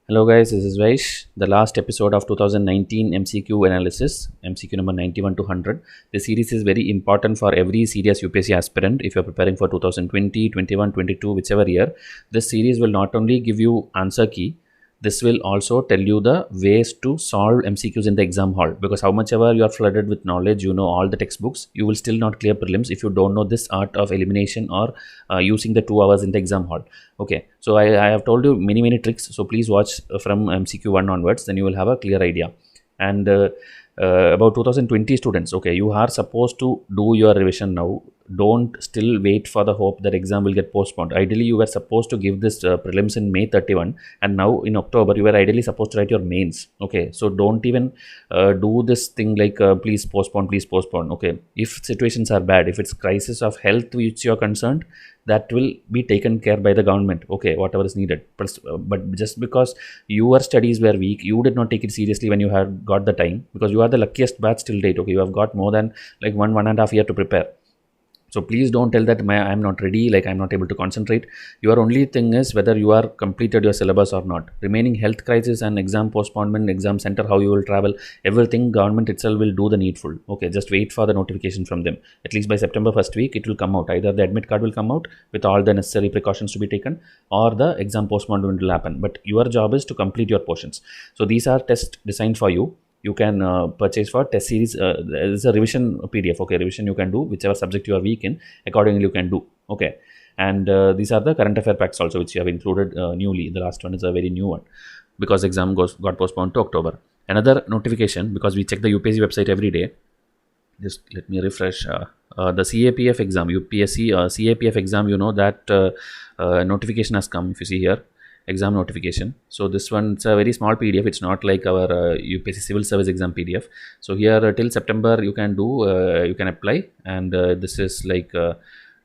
Hello guys, this is Vaish. The last episode of 2019 MCQ analysis, MCQ number 91 to 100. This series is very important for every serious UPSC aspirant if you're preparing for 2020, 21, 22, whichever year. This series will not only give you answer key, this will also tell you the ways to solve MCQs in the exam hall, because how much ever you are flooded with knowledge, you know all the textbooks, you will still not clear prelims if you don't know this art of elimination or using the 2 hours in the exam hall. Okay, so I have told you many tricks, so please watch from MCQ 1 onwards, then you will have a clear idea. And about 2020 students, okay, you are supposed to do your revision now. Don't still wait for the hope that exam will get postponed. Ideally you were supposed to give this prelims in May 31, and now in October you were ideally supposed to write your mains. Okay, so don't even do this thing like please postpone. Okay, if situations are bad, if it's crisis of health which you are concerned, that will be taken care by the government. Okay, whatever is needed. But just because your studies were weak, you did not take it seriously when you had got the time, because you are the luckiest batch till date. Okay, you have got more than like one and a half year to prepare. So please don't tell that I'm not ready, like I'm not able to concentrate. Your only thing is whether you are completed your syllabus or not. Remaining health crisis and exam postponement, exam center, how you will travel, everything government itself will do the needful. Okay, just wait for the notification from them. At least by September first week it will come out. Either the admit card will come out with all the necessary precautions to be taken, or the exam postponement will happen. But your job is to complete your portions. So these are tests designed for you. You can purchase for test series. There is a revision PDF. Okay, revision you can do whichever subject you are weak in, accordingly you can do. Okay, and these are the current affair packs also, which you have included newly. The last one is a very new one, because exam got postponed to October. Another notification, because we check the UPSC website every day. Just let me refresh. The CAPF exam, UPSC CAPF exam, you know that notification has come. If you see here, exam notification. So this one, it's a very small PDF. It's not like our UPSC civil service exam PDF. So here till September you can do, you can apply, and this is like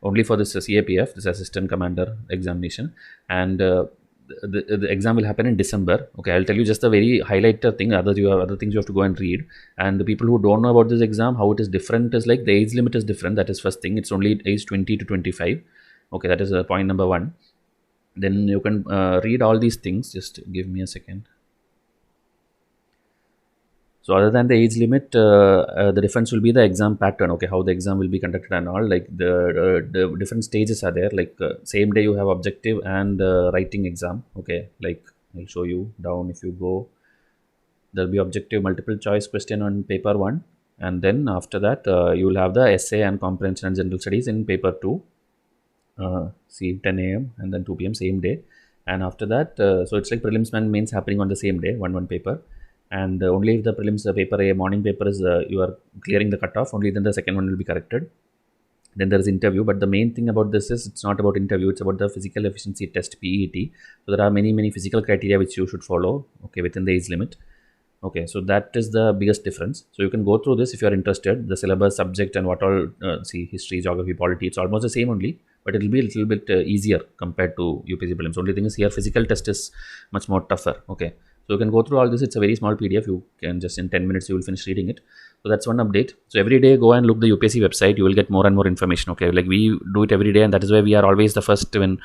only for this CAPF, this assistant commander examination, and the exam will happen in December. Okay, I'll tell you just the very highlighter thing. You have other things you have to go and read. And the people who don't know about this exam, how it is different is like the age limit is different. That is first thing. It's only age 20 to 25. Okay, that is point number one. Then you can read all these things. Just give me a second. So other than the age limit, the difference will be the exam pattern. Okay, how the exam will be conducted and all. Like the different stages are there. Like same day you have objective and writing exam. Okay, like I'll show you down. If you go, there'll be objective multiple choice question on paper 1, and then after that you will have the essay and comprehension and general studies in paper 2. See 10 a.m. and then 2 p.m. same day. And after that, so it's like prelims and mains happening on the same day, one paper. And only if the prelims paper A, morning paper is you are clearing the cutoff, only then the second one will be corrected. Then there is interview, but the main thing about this is it's not about interview, it's about the physical efficiency test, PET. So there are many physical criteria which you should follow, okay, within the age limit. Okay, so that is the biggest difference. So you can go through this if you are interested, the syllabus, subject, and what all, see, history, geography, polity, it's almost the same only, but it will be a little bit easier compared to UPSC prelims. Only thing is here physical test is much more tougher. Okay, so you can go through all this. It's a very small PDF. You can just in 10 minutes you will finish reading it. So that's one update. So every day go and look the UPSC website. You will get more and more information. Okay, like we do it every day, and that is why we are always the first when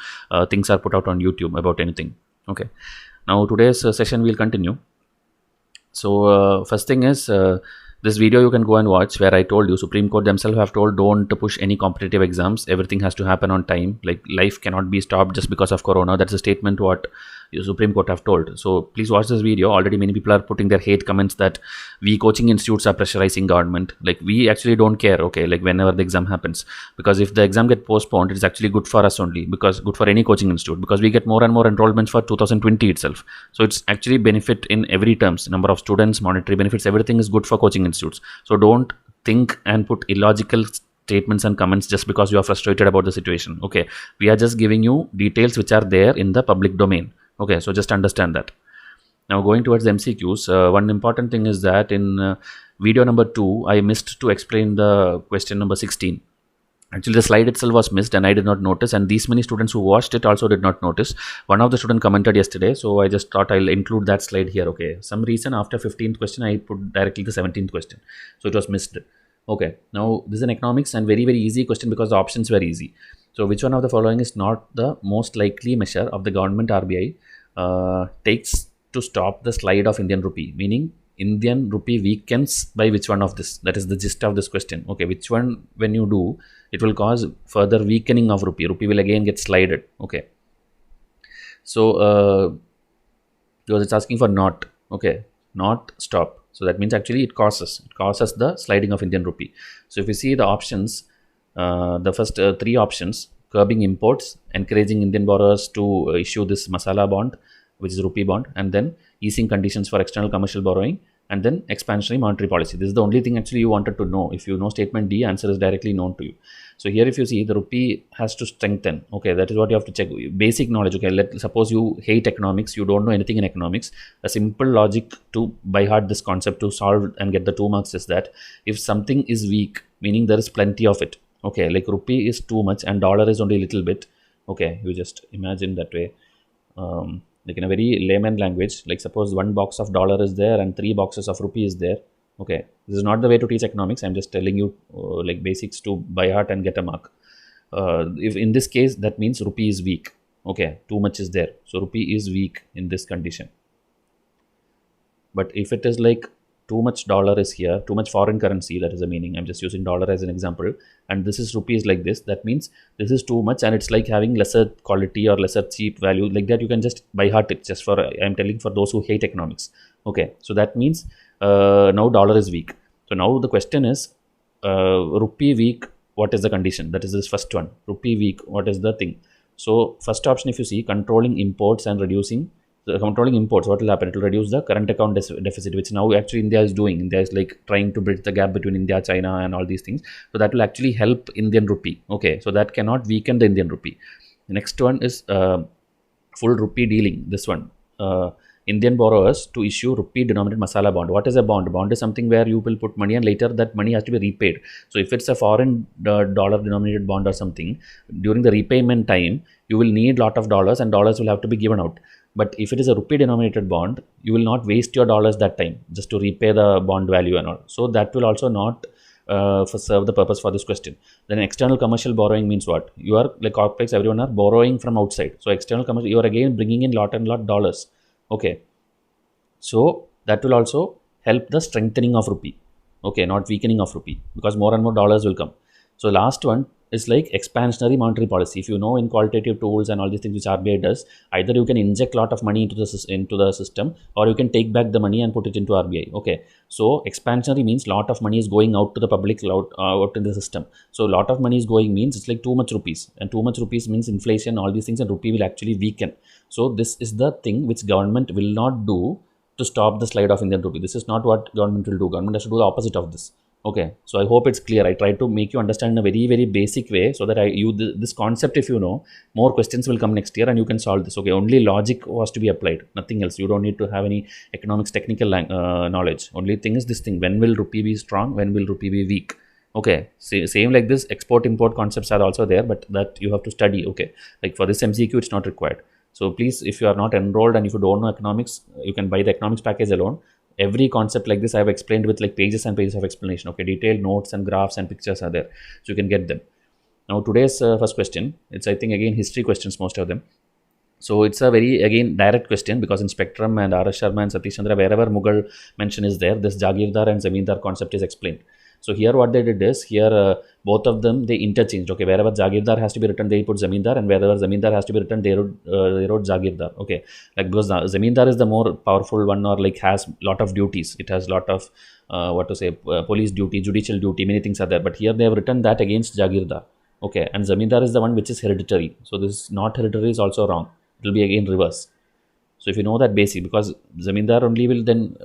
things are put out on YouTube about anything. Okay, now today's session will continue. So first thing is this video you can go and watch, where I told you Supreme Court themselves have told don't push any competitive exams. Everything has to happen on time. Like life cannot be stopped just because of Corona. That's a statement what Supreme Court have told. So please watch this video. Already many people are putting their hate comments that we coaching institutes are pressurizing government. Like we actually don't care. Okay, like whenever the exam happens, because if the exam get postponed, it is actually good for us only, because good for any coaching institute, because we get more and more enrollments for 2020 itself. So it's actually benefit in every terms, number of students, monetary benefits, everything is good for coaching institutes. So don't think and put illogical statements and comments just because you are frustrated about the situation. Okay, we are just giving you details which are there in the public domain. Okay, so just understand that. Now going towards the MCQs, one important thing is that in video number 2 I missed to explain the question number 16. Actually the slide itself was missed and I did not notice, and these many students who watched it also did not notice. One of the student commented yesterday, so I just thought I'll include that slide here. Okay, some reason after 15th question I put directly the 17th question, so it was missed. Okay, now this is an economics and very easy question because the options were easy. So which one of the following is not the most likely measure of the government RBI takes to stop the slide of Indian rupee, meaning Indian rupee weakens by which one of this? That is the gist of this question. Okay, which one when you do, it will cause further weakening of rupee. Rupee will again get slided. Okay. So because it's asking for not. Okay, not stop. So that means actually it causes the sliding of Indian rupee. So if you see the options, the first three options: curbing imports, encouraging Indian borrowers to issue this masala bond, which is rupee bond, and then easing conditions for external commercial borrowing, and then expansionary monetary policy. This is the only thing actually you wanted to know. If you know statement D, answer is directly known to you. So here if you see, the rupee has to strengthen. Okay, that is what you have to check. Basic knowledge. Okay, suppose you hate economics, you don't know anything in economics. A simple logic to by heart this concept to solve and get the 2 marks is that if something is weak, meaning there is plenty of it. Okay, like rupee is too much and dollar is only a little bit. Okay, you just imagine that way. Like in a very layman language, like suppose 1 box of dollar is there and 3 boxes of rupee is there. Okay, this is not the way to teach economics. I'm just telling you like basics to by heart and get a mark. If in this case, that means rupee is weak. Okay, too much is there. So rupee is weak in this condition. But if it is like too much dollar is here, too much foreign currency, that is the meaning. I'm just using dollar as an example. And this is rupees like this. That means this is too much and it's like having lesser quality or lesser cheap value. Like that, you can just by heart it. Just for, I'm telling for those who hate economics. Okay, so that means now dollar is weak. So now the question is, rupee weak, what is the condition? That is this first one. Rupee weak, what is the thing? So first option, if you see, controlling imports and reducing. Controlling imports, what will happen? It will reduce the current account deficit, which now actually India is doing. India is like trying to bridge the gap between India, China and all these things. So that will actually help Indian rupee. Okay, so that cannot weaken the Indian rupee. The next one is full rupee dealing. This one, Indian borrowers to issue rupee denominated masala bond. What is a bond? Bond is something where you will put money and later that money has to be repaid. So if it's a foreign dollar denominated bond or something, during the repayment time, you will need lot of dollars and dollars will have to be given out. But if it is a rupee denominated bond, you will not waste your dollars that time just to repay the bond value and all. So that will also not serve the purpose for this question. Then external commercial borrowing means what? You are like corporates, everyone are borrowing from outside. So external commercial, you are again bringing in lot and lot dollars. Okay. So that will also help the strengthening of rupee. Okay, not weakening of rupee, because more and more dollars will come. So last one is like expansionary monetary policy. If you know in qualitative tools and all these things which RBI does, either you can inject a lot of money into the system, or you can take back the money and put it into RBI. Okay, so expansionary means lot of money is going out to the public, out in the system. So lot of money is going means it's like too much rupees, and too much rupees means inflation, all these things, and rupee will actually weaken. So this is the thing which government will not do to stop the slide of Indian rupee. This is not what government will do. Government has to do the opposite of this. Okay, so I hope it's clear. I try to make you understand in a very, very basic way so that this concept, if you know, more questions will come next year and you can solve this. Okay, only logic was to be applied, nothing else. You don't need to have any economics technical knowledge. Only thing is this thing: when will rupee be strong? When will rupee be weak? Okay, same like this. Export import concepts are also there, but that you have to study. Okay, like for this MCQ, it's not required. So please, if you are not enrolled and if you don't know economics, you can buy the economics package alone. Every concept like this I have explained with like pages and pages of explanation. Okay, detailed notes and graphs and pictures are there, so you can get them. Now today's first question, it's I think again history questions, most of them. So it's a very again direct question, because in Spectrum and R.S. Sharma and Satish Chandra, wherever Mughal mention is there, this Jagirdar and Zamindar concept is explained. So here what they did is, here both of them they interchanged. Okay, wherever Jagirdar has to be written, they put Zamindar, and wherever Zamindar has to be written, they wrote Jagirdar. Okay, like because Zamindar is the more powerful one, or like has lot of duties. It has lot of police duty, judicial duty, many things are there. But here they have written that against Jagirdar. Okay, and Zamindar is the one which is hereditary. So this not hereditary is also wrong. It will be again reverse. So if you know that basic, because Zamindar only will then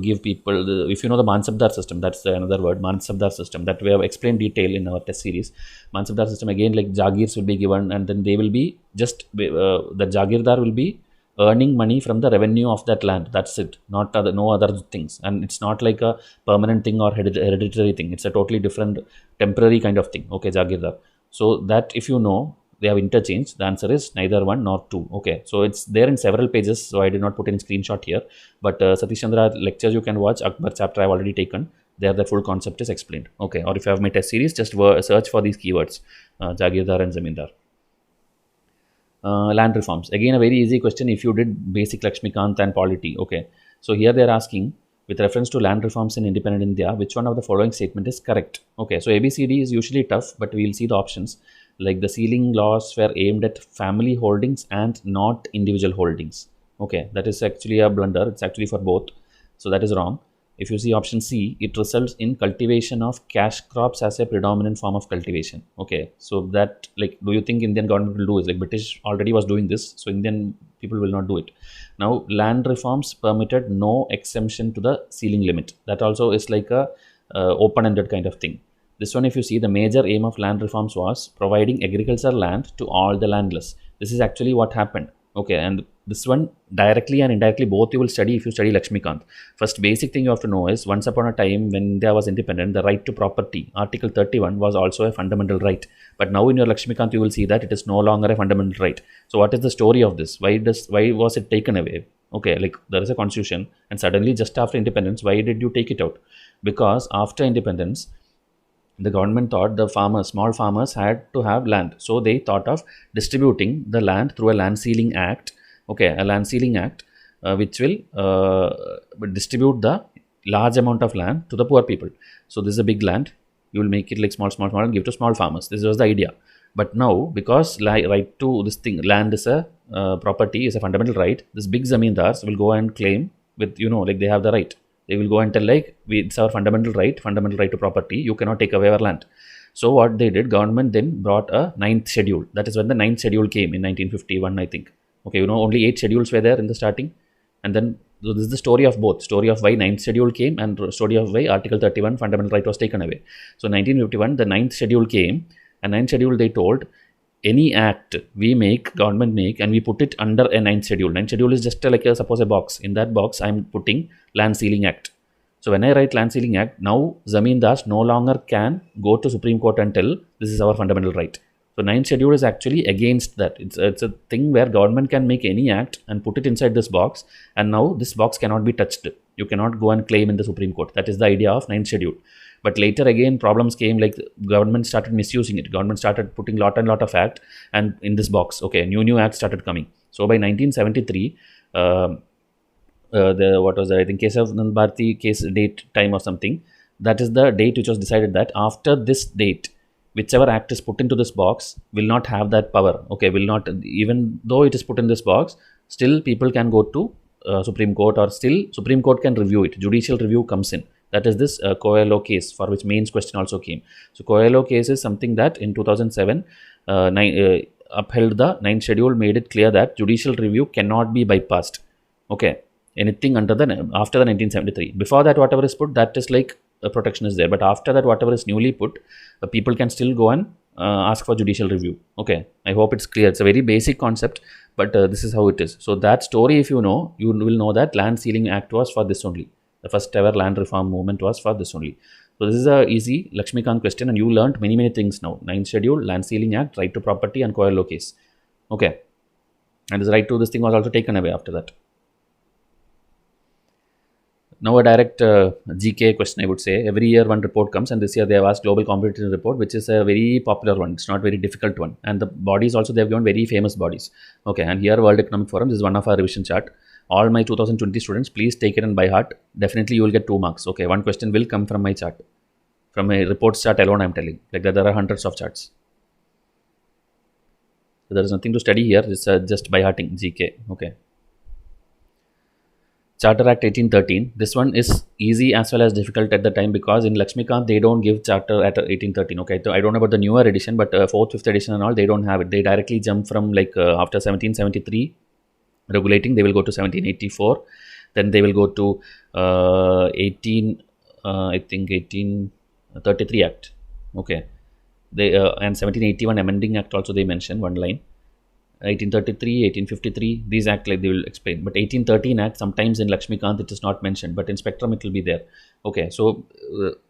give people, if you know the Mansabdar system, that's another word, Mansabdar system, that we have explained detail in our test series. Mansabdar system, again like Jagirs will be given, and then they will be just, the Jagirdar will be earning money from the revenue of that land. That's it, not no other things. And it's not like a permanent thing or hereditary thing. It's a totally different temporary kind of thing. Okay, Jagirdar. So that if you know, they have interchanged. The answer is neither one nor two. Okay, so it's there in several pages, so I did not put in screenshot here, but Satish Chandra lectures you can watch. Akbar chapter I have already taken. There the full concept is explained. Okay, or if you have my test series, just search for these keywords, Jagirdar and Zamindar. Land reforms. Again, a very easy question if you did basic Lakshmikant and polity. Okay. So here they are asking, with reference to land reforms in independent India, which one of the following statement is correct? Okay. So ABCD is usually tough, but we'll see the options. Like the ceiling laws were aimed at family holdings and not individual holdings. Okay. That is actually a blunder. It's actually for both. So that is wrong. If you see option C, it results in cultivation of cash crops as a predominant form of cultivation. Okay, so that, like, do you think Indian government will do it? Like British already was doing this, so Indian people will not do it. Now, land reforms permitted no exemption to the ceiling limit. That also is like a open-ended kind of thing. This one, if you see, the major aim of land reforms was providing agricultural land to all the landless. This is actually what happened. Okay, and this one directly and indirectly both you will study if you study Lakshmikant. First basic thing you have to know is, once upon a time when India was independent, the right to property, Article 31, was also a fundamental right. But now in your Lakshmikant you will see that it is no longer a fundamental right. So what is the story of this? Why was it taken away? Okay, like there is a constitution and suddenly just after independence, why did you take it out? Because after independence, the government thought the farmers, small farmers, had to have land. So they thought of distributing the land through a land ceiling act. Okay, a land ceiling act which will distribute the large amount of land to the poor people. So this is a big land. You will make it like small, and give to small farmers. This was the idea. But now, because right to this thing, land is a property, is a fundamental right. This big zamindars will go and claim with, like they have the right. They will go and tell like, it's our fundamental right to property. You cannot take away our land. So what they did, government then brought a 9th schedule. That is when the 9th schedule came in 1951, I think. Okay, only 8 schedules were there in the starting. And then, so this is the story of both. Story of why 9th schedule came and story of why Article 31 fundamental right was taken away. So 1951, the 9th schedule came, and 9th schedule they told, any act we make, government make, and we put it under a 9th schedule. 9th schedule is just like suppose a box. In that box, I'm putting land ceiling act. So when I write land ceiling act, now zamindars no longer can go to Supreme Court and tell this is our fundamental right. So 9th schedule is actually against that. It's a thing where government can make any act and put it inside this box, and now this box cannot be touched. You cannot go and claim in the Supreme Court. That is the idea of 9th schedule. But later again problems came, like government started misusing it. Government started putting lot of act and in this box. Okay, new acts started coming. So by 1973, what was that? I think Kesavananda Bharati case date time or something. That is the date which was decided that after this date, whichever act is put into this box will not have that power. Okay, will not, even though it is put in this box, still people can go to Supreme Court, or still Supreme Court can review it. Judicial review comes in. That is this Coelho case, for which mains question also came. So Coelho case is something that in 2007 upheld the 9th schedule, made it clear that judicial review cannot be bypassed. Okay, anything after the 1973. Before that, whatever is put, that is like protection is there. But after that, whatever is newly put, people can still go and ask for judicial review. Okay, I hope it's clear. It's a very basic concept, but this is how it is. So that story, if you know, you will know that land ceiling act was for this only. The first ever land reform movement was for this only. So this is a easy Lakshmikant question, and you learned many things now. 9th schedule, land ceiling act, right to property, and Coelho case. Okay, and this right to this thing was also taken away after that. Now a direct GK question, I would say. Every year one report comes, and this year they have asked Global Competition Report, which is a very popular one. It's not very difficult one. And the bodies also, they have given very famous bodies. Okay, and here World Economic Forum, this is one of our revision chart. All my 2020 students, please take it and by heart. Definitely you will get 2 marks. Okay, one question will come from my chart. From my reports chart alone, I am telling. Like that, there are hundreds of charts. So there is nothing to study here. It's just by hearting GK. Okay. Charter Act 1813. This one is easy as well as difficult at the time, because in Lakshmikant they don't give Charter at 1813. Okay, so I don't know about the newer edition, but 4th, 5th edition and all, they don't have it. They directly jump from like after 1773 regulating, they will go to 1784. Then they will go to 1833 Act. Okay, they and 1781 Amending Act also they mention one line. 1833, 1853, these act like they will explain. But 1813 Act, sometimes in Lakshmikant it is not mentioned, but in Spectrum it will be there. Okay, so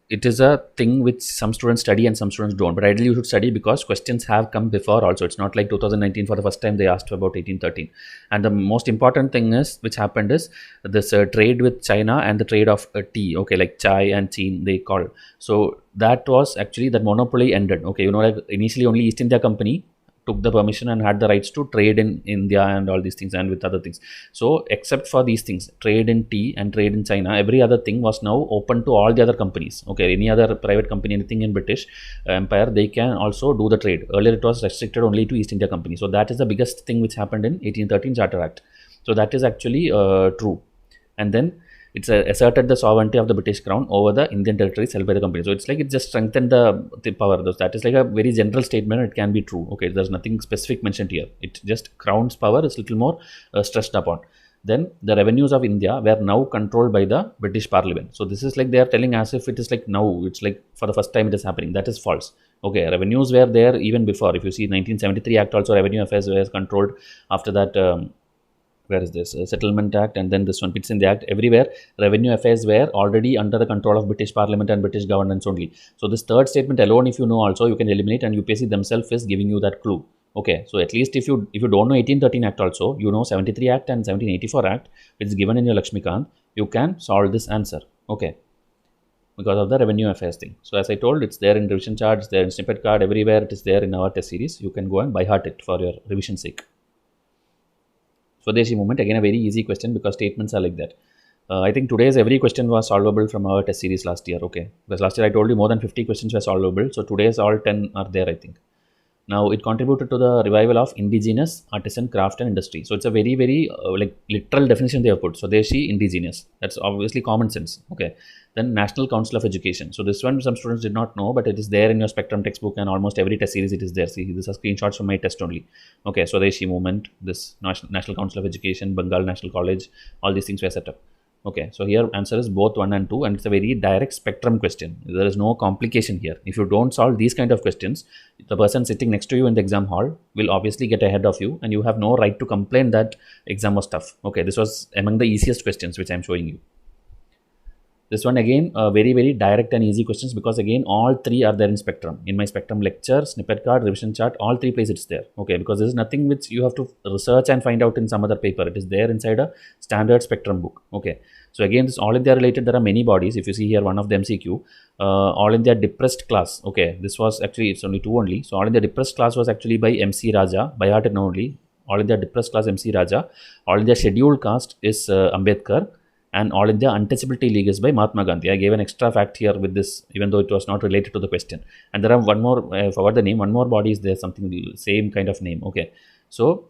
it is a thing which some students study and some students don't. But ideally you should study, because questions have come before also. It's not like 2019 for the first time they asked about 1813. And the most important thing is, which happened is this trade with China and the trade of tea. Okay, like chai and chin they call. So that was actually, that monopoly ended. Okay, like initially only East India Company took the permission and had the rights to trade in India and all these things and with other things. So except for these things, trade in tea and trade in China, every other thing was now open to all the other companies. Okay, any other private company, anything in British Empire, they can also do the trade. Earlier it was restricted only to East India Company. So that is the biggest thing which happened in 1813 Charter Act. So that is actually true. And then it's asserted the sovereignty of the British Crown over the Indian territories held by the company. So it's like it just strengthened the power. That is like a very general statement. It can be true. Okay, there's nothing specific mentioned here. It just Crown's power is little more stressed upon. Then the revenues of India were now controlled by the British Parliament. So this is like they are telling as if it is like now, it's like for the first time it is happening. That is false. Okay, revenues were there even before. If you see 1973 Act also, revenue affairs were controlled. After that, where is this Settlement Act, and then this one, Pitt's in the Act, everywhere revenue affairs were already under the control of British Parliament and British governance only. So this third statement alone, if you know also, you can eliminate, and UPSC themselves is giving you that clue. Okay, so at least if you don't know 1813 Act also, you know 73 Act and 1784 Act, which is given in your Lakshmikant, you can solve this answer. Okay, because of the revenue affairs thing. So as I told, it's there in revision charts, there in snippet card, everywhere it is there in our test series. You can go and by heart it for your revision sake. Swadeshi movement, again a very easy question because statements are like that. I think today's every question was solvable from our test series last year. Okay, because last year I told you more than 50 questions were solvable. So today's all 10 are there, I think. Now it contributed to the revival of indigenous artisan craft and industry. So it's a very, very like literal definition they have put. Swadeshi, indigenous. That's obviously common sense. Okay. Then National Council of Education. So this one some students did not know, but it is there in your Spectrum textbook and almost every test series it is there. See, these are screenshots from my test only. Okay. Swadeshi movement, this National Council of Education, Bengal National College, all these things were set up. Okay, so here answer is both 1 and 2, and it's a very direct spectrum question. There is no complication here. If you don't solve these kind of questions, the person sitting next to you in the exam hall will obviously get ahead of you, and you have no right to complain that exam was tough. Okay, this was among the easiest questions which I am showing you. This one again, very, very direct and easy questions because again, all three are there in Spectrum. In my Spectrum lecture, snippet card, revision chart, all three places it's there. Okay, because there is nothing which you have to research and find out in some other paper. It is there inside a standard Spectrum book. Okay, so again, this All India related, there are many bodies. If you see here, one of the MCQ, All India depressed class. Okay, this was actually, it's only 2 only. So All India depressed class was actually by MC Raja, by heart and only. All India depressed class MC Raja. All India scheduled caste is Ambedkar. And All India Untouchability League is by Mahatma Gandhi. I gave an extra fact here with this, even though it was not related to the question. And there are one more, I forgot the name, one more body is there, something same kind of name. Okay, so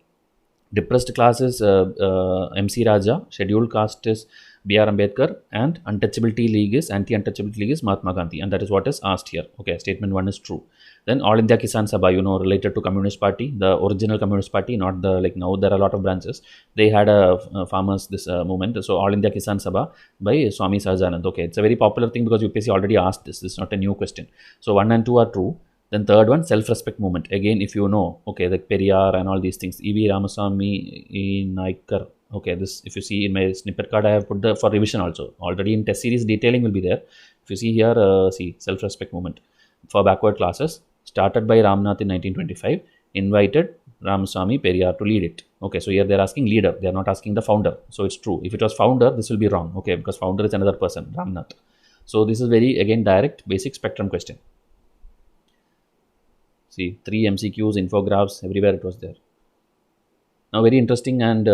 depressed class is MC Raja, scheduled caste is B.R. Ambedkar, and Untouchability League is, Anti-Untouchability League is Mahatma Gandhi, and that is what is asked here. Okay, statement 1 is true. Then All India Kisan Sabha, you know, related to Communist Party, the original Communist Party, not the, like now there are a lot of branches. They had a farmers, this movement. So All India Kisan Sabha by Swami Sahajanand. Okay, it's a very popular thing because UPSC already asked this. This is not a new question. So 1 and 2 are true. Then third one, self-respect movement. Again, if you know, okay, like Periyar and all these things. E.V. Ramaswamy, E. Naikar. Okay, this, if you see in my snippet card, I have put the for revision also. Already in test series, detailing will be there. If you see here, see, self-respect movement for backward classes. Started by Ramnath in 1925, invited Ramaswamy Periyar to lead it. Okay, so here they are asking leader, they are not asking the founder. So it's true. If it was founder, this will be wrong. Okay, because founder is another person, Ramnath. So this is very, again, direct, basic Spectrum question. See, 3 MCQs, infographics, everywhere it was there. Now, very interesting and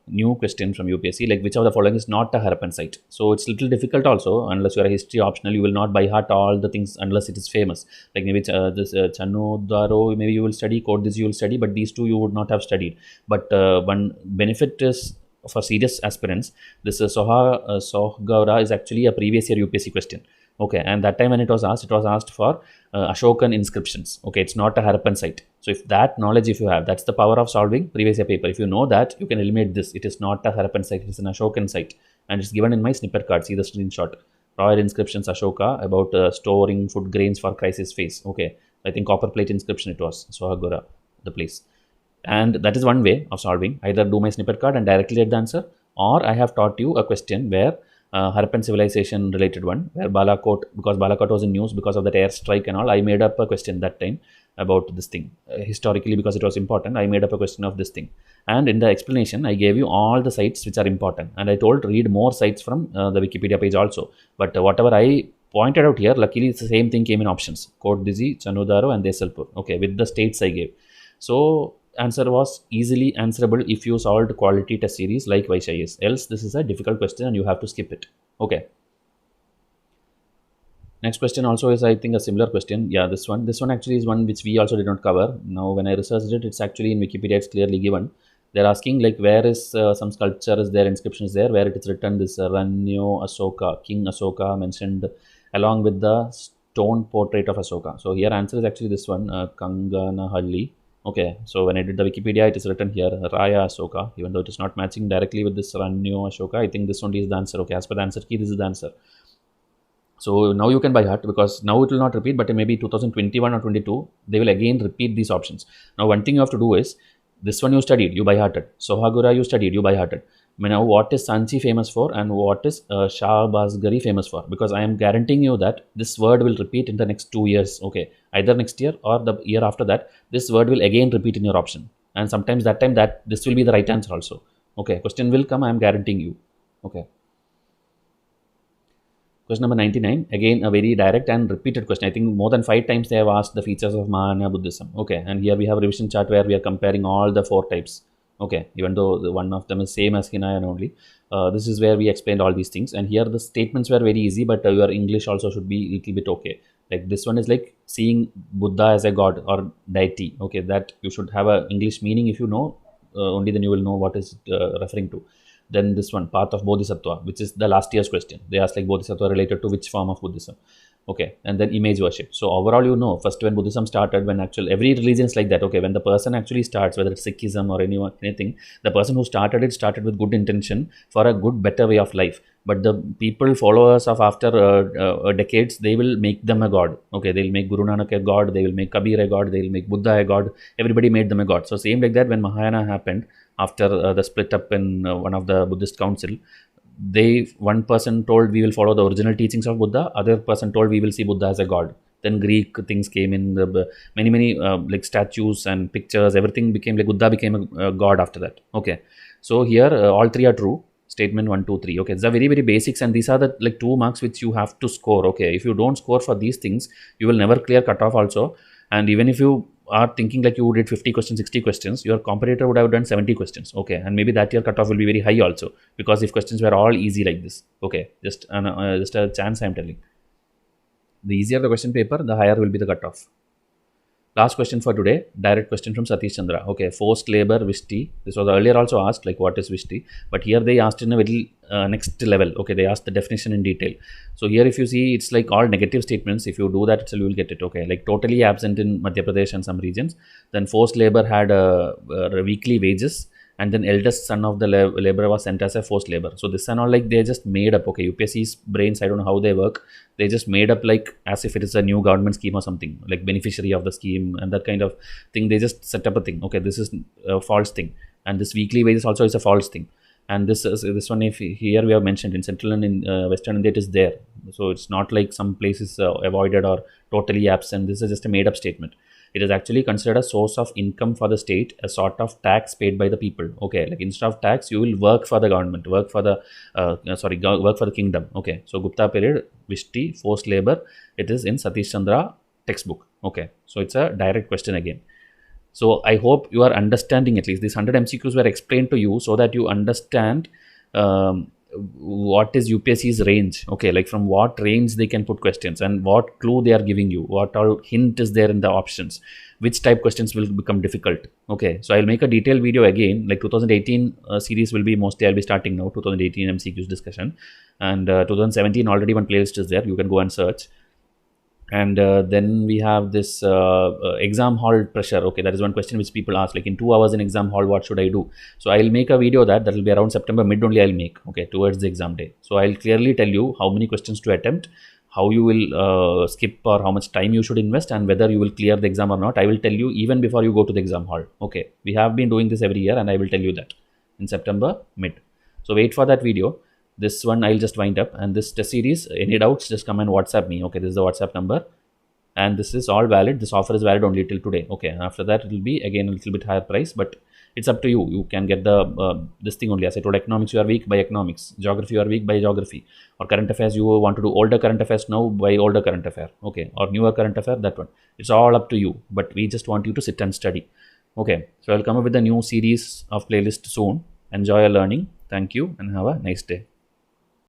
new question from UPSC, like which of the following is not a Harappan site? So it's a little difficult also, unless you are a history optional, you will not by heart all the things unless it is famous. Like maybe this Chanodaro, maybe you will study, Kodis you will study, but these two you would not have studied. But one benefit is for serious aspirants, this Sohgaura is actually a previous year UPSC question. Okay, and that time when it was asked for Ashokan inscriptions. Okay, it's not a Harappan site. So if that knowledge, if you have, that's the power of solving previous year paper. If you know that, you can eliminate this. It is not a Harappan site, it is an Ashokan site. And it's given in my snippet card. See the screenshot. Royal inscriptions Ashoka about storing food grains for crisis phase. Okay, I think copper plate inscription it was. Sohagora, the place. And that is one way of solving. Either do my snippet card and directly get the answer, or I have taught you a question where Harappan civilization related one, where Balakot, because Balakot was in news because of that airstrike and all, I made up a question that time about this thing. Historically, because it was important, I made up a question of this thing. And in the explanation, I gave you all the sites which are important. And I told read more sites from the Wikipedia page also. But whatever I pointed out here, luckily it's the same thing came in options. Kodisi, Chanodaro and Desalpur. Okay, with the states I gave. So answer was easily answerable if you solved quality test series like Vaishayas. Else this is a difficult question and you have to skip it. Okay. Next question also is, I think, a similar question. Yeah, this one. This one actually is one which we also did not cover. Now, when I researched it, it's actually in Wikipedia. It's clearly given. They're asking like where is some sculpture is there, inscription is there, where it is written this Ranyo Asoka, King Asoka mentioned along with the stone portrait of Asoka. So here answer is actually this one, Kanganahalli. Okay, so when I did the Wikipedia, it is written here Raya Asoka, even though it is not matching directly with this Ranyo Ashoka. I think this only is the answer. Okay, as per the answer key, this is the answer. So now you can buy heart because now it will not repeat, but maybe 2021 or 22, they will again repeat these options. Now, one thing you have to do is this one you studied, you buy hearted. Sohagura you studied, you buy hearted. Now, what is Sanchi famous for and what is Shahbazgari famous for? Because I am guaranteeing you that this word will repeat in the next 2 years. Okay, either next year or the year after that, this word will again repeat in your option. And sometimes that time that this will be the right answer also. Okay, question will come, I am guaranteeing you. Okay. Question number 99, again a very direct and repeated question. I think more than 5 times they have asked the features of Mahayana Buddhism. Okay, and here we have a revision chart where we are comparing all the 4 types. Okay, even though the one of them is same as Hinayana only. This is where we explained all these things. And here the statements were very easy, but your English also should be a little bit okay. Like this one is like seeing Buddha as a god or deity. Okay, that you should have a English meaning. If you know, only then you will know what is referring to. Then this one, path of Bodhisattva, which is the last year's question. They asked like Bodhisattva related to which form of Buddhism. Okay, and then image worship. So overall, you know, first when Buddhism started, when actually every religion is like that. Okay, when the person actually starts, whether it's Sikhism or anything, the person who started it started with good intention for a good, better way of life. But the people, followers of after decades, they will make them a god. Okay, they'll make Guru Nanak a god, they will make Kabir a god, they will make Buddha a god. Everybody made them a god. So same like that when Mahayana happened, after the split up in one of the Buddhist council, one person told we will follow the original teachings of Buddha, other person told we will see Buddha as a god. Then Greek things came in, many like statues and pictures, everything became like Buddha became a god after that. Okay, so here all 3 are true. Statement 1, 2, 3. Okay, these are very basics, and these are the like 2 marks which you have to score. Okay, if you don't score for these things, you will never clear cutoff also. And even if you are thinking like you did 50 questions, 60 questions, your competitor would have done 70 questions. Okay, and maybe that year cutoff will be very high also, because if questions were all easy like this. Okay, just a chance I'm telling. The easier the question paper, the higher will be the cutoff. Last question for today, direct question from Satish Chandra. Okay, forced labor, Vishti. This was earlier also asked, like what is Vishti? But here they asked in a very next level. Okay, they asked the definition in detail. So here if you see, it's like all negative statements. If you do that, you will get it. Okay, like totally absent in Madhya Pradesh and some regions. Then forced labor had weekly wages. And then eldest son of the laborer was sent as a forced labor. So this and all like they just made up. Okay, UPSC's brains, I don't know how they work. They just made up like as if it is a new government scheme or something, like beneficiary of the scheme and that kind of thing. They just set up a thing. Okay, this is a false thing. And this weekly wages also is a false thing. And this one, if here we have mentioned in central and in western India, it is there. So it's not like some places avoided or totally absent. This is just a made up statement. It is actually considered a source of income for the state, a sort of tax paid by the people. Okay, like instead of tax, you will work for the government, work for the work for the kingdom. Okay, so Gupta period, Vishti, forced labor. It is in Satish Chandra textbook. Okay, so it's a direct question again. So I hope you are understanding at least these 100 MCQs were explained to you so that you understand what is UPSC's range. Okay, like from what range they can put questions and what clue they are giving you, what all hint is there in the options, which type questions will become difficult. Okay, so I'll make a detailed video again, like 2018 series will be mostly, I'll be starting now 2018 MCQs discussion, and 2017 already one playlist is there, you can go and search. And then we have this exam hall pressure. Okay, that is one question which people ask, like in 2 hours in exam hall, what should I do? So I'll make a video that will be around September mid only I'll make, okay, towards the exam day. So I'll clearly tell you how many questions to attempt, how you will skip or how much time you should invest, and whether you will clear the exam or not. I will tell you even before you go to the exam hall. Okay, we have been doing this every year and I will tell you that in September mid. So wait for that video. This one I'll just wind up, and this test series, any doubts, just come and WhatsApp me. Okay, this is the WhatsApp number, and this is all valid. This offer is valid only till today. Okay, after that it will be again a little bit higher price, but it's up to you. You can get the this thing only. As I told, economics you are weak, by economics. Geography you are weak, by geography. Or current affairs, you want to do older current affairs now, by older current affair. Okay, or newer current affair, that one. It's all up to you, but we just want you to sit and study. Okay, so I'll come up with a new series of playlist soon. Enjoy your learning. Thank you and have a nice day.